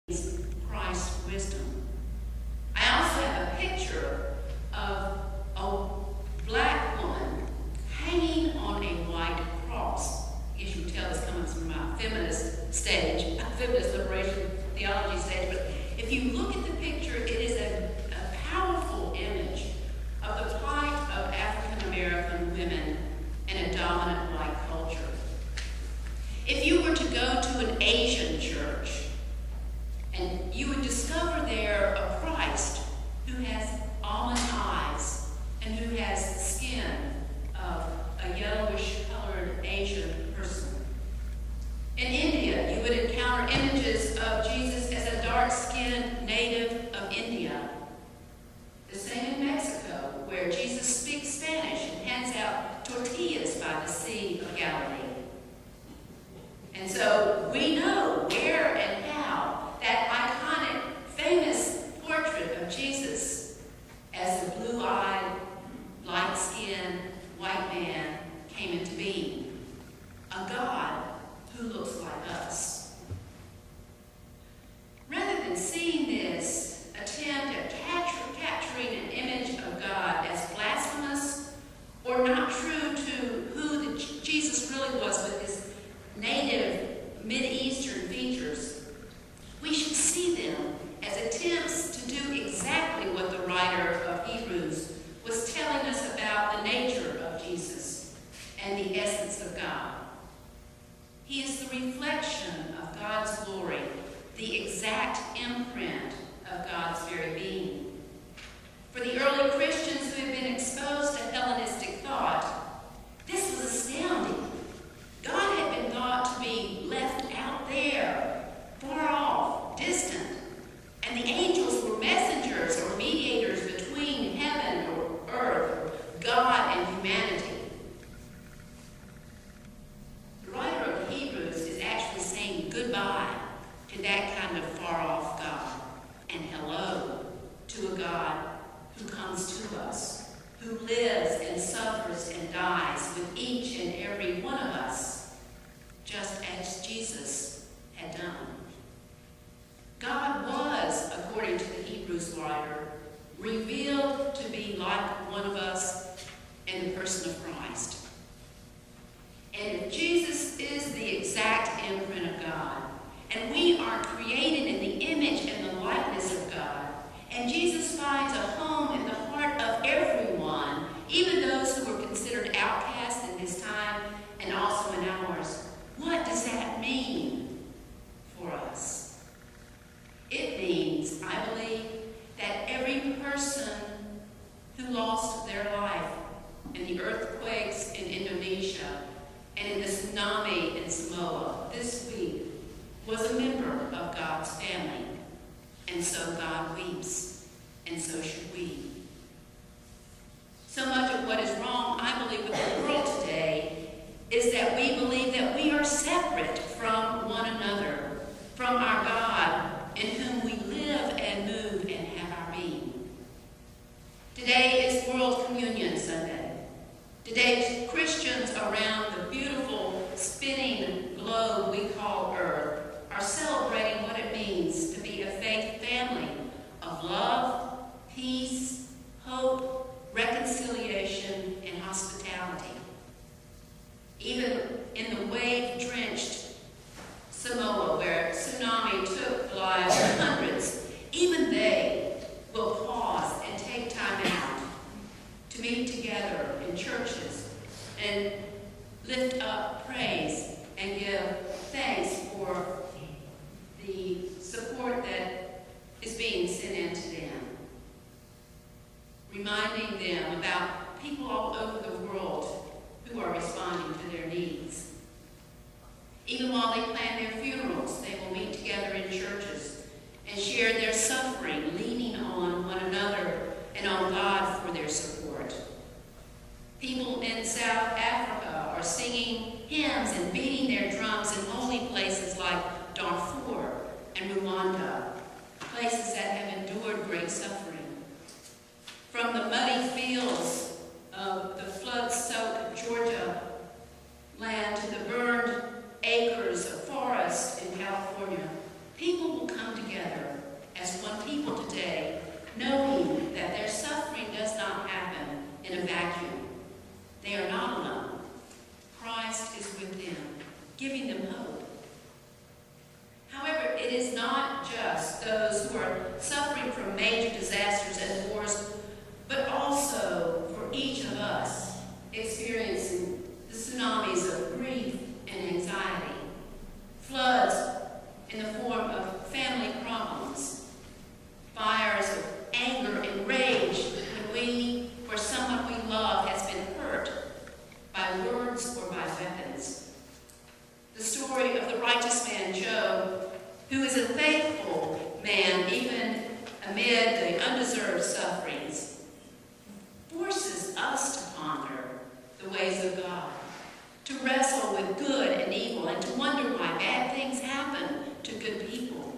Christ's wisdom. I also have a picture of a black woman hanging on a white cross. I guess you can tell this comes from my feminist stage, feminist liberation theology stage, but if you look at the picture, it is a powerful image of the plight of African American women in a dominant white culture. If you were to go to an Asian church, and you would discover there a Christ who has almond eyes and who has the skin of a yellowish-colored Asian person. In India, you would encounter images of Jesus as a dark-skinned native of India. The same in Mexico, where Jesus speaks Spanish and hands out tortillas by the Sea of Galilee. And so we know where and how that iconic, famous portrait of Jesus as the blue-eyed, light-skinned, white man came into being. A God who looks like us. Rather than seeing this attempt at capturing an image of God as blasphemous or not true to who Jesus really was with his native Mideastern features, we should see them as attempts to do exactly what the writer of Hebrews was telling us about the nature of Jesus and the essence of God. He is the reflection of God's glory, the exact imprint of God's very being. For the early Christians who had been exposed to Hellenistic thought, this was astounding. God had been thought to be left out there, far off, distant, and the angels were messengers or mediators between heaven or earth, or God and humanity. The writer of Hebrews is actually saying goodbye to that kind of far-off God and hello to a God who comes to us, who lives and suffers and dies with each and every one of us, just as Jesus had done. God was, according to the Hebrews writer, revealed to be like one of us in the person of Christ. And if Jesus is the exact imprint of God, and we are created in the image and the likeness of God, and Jesus finds a home in the heart of everyone, even those who were considered outcasts in his time and also in ours, what does that mean for us? It means, I believe, that every person who lost their life in the earthquakes in Indonesia and in the tsunami in Samoa this week was a member of God's family. And so God weeps, and so should we. So much of what is wrong, I believe, with the world today is that we believe that we are separate from one another, from our God, in whom we live and move and have our being. Today is World Communion Sunday. Today, Christians around the beautiful spinning globe we call Earth are celebrating what it means to be a faith family of love, peace, hope, reconciliation, and hospitality. Even in the wave-drenched Samoa, where tsunami took the lives of hundreds, even they will pause and take time out to meet together in churches and lift up praise and give thanks for the support that is being sent in to them, reminding them about people all over the world who are responding to their needs. Even while they plan their funerals, they will meet together in churches and share their suffering, leaning on one another and on God for their support. People in South Africa are singing hymns and beating their drums in holy places like Darfur and Rwanda, places that have endured great suffering. From the muddy fields of the flood-soaked Georgia land to the burned acres of forest in California, people will come together from major disasters and wars, but also for each of us experiencing the tsunamis of grief and anxiety, floods in the form of family problems, fires of anger and rage when we or someone we love has been hurt by words or by weapons. The story of the righteous man Job, who is a faithful man even amid the undeserved sufferings, forces us to ponder the ways of God, to wrestle with good and evil, and to wonder why bad things happen to good people.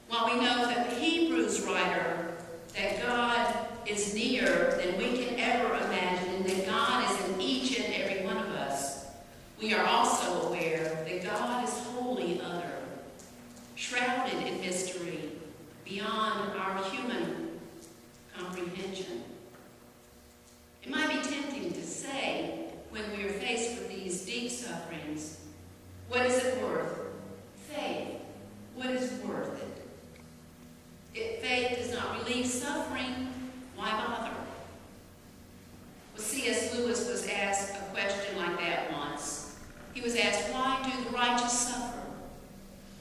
While we know that the Hebrews writer, that God is nearer than we can ever imagine, and that God is in each and every one of us, we are also aware that God is wholly other, shrouded in mystery beyond our human comprehension. It might be tempting to say, when we are faced with these deep sufferings, what is it worth? Faith. What is worth it? If faith does not relieve suffering, why bother? Well, C.S. Lewis was asked a question like that once. He was asked, why do the righteous suffer?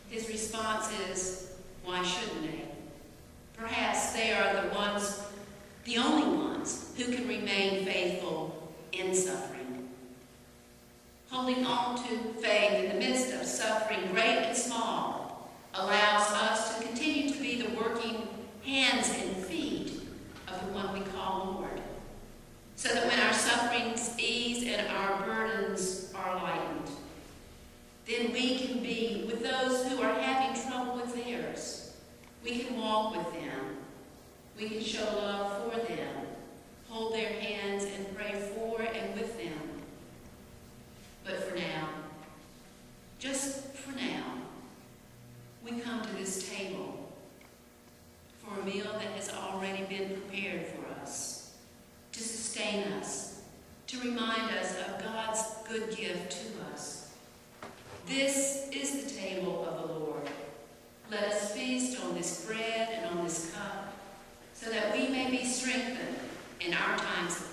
His response is, why shouldn't they? Perhaps they are the only ones who can remain faithful in suffering. Holding on to faith in the midst of suffering, great and small, allows us to continue to be the working hands and feet of the one we call Lord, so that when our sufferings ease and our burdens are lightened, then we can be with those who are having trouble with theirs. We can walk with them. We can show love for them, hold their hands and pray for and with them. But for now, just for now, we come to this table for a meal that has already been prepared for us, to sustain us, to remind us of God's good gift to us. This is the table of the Lord. Let us feast on this bread and on this cup, so that we may be strengthened in our times of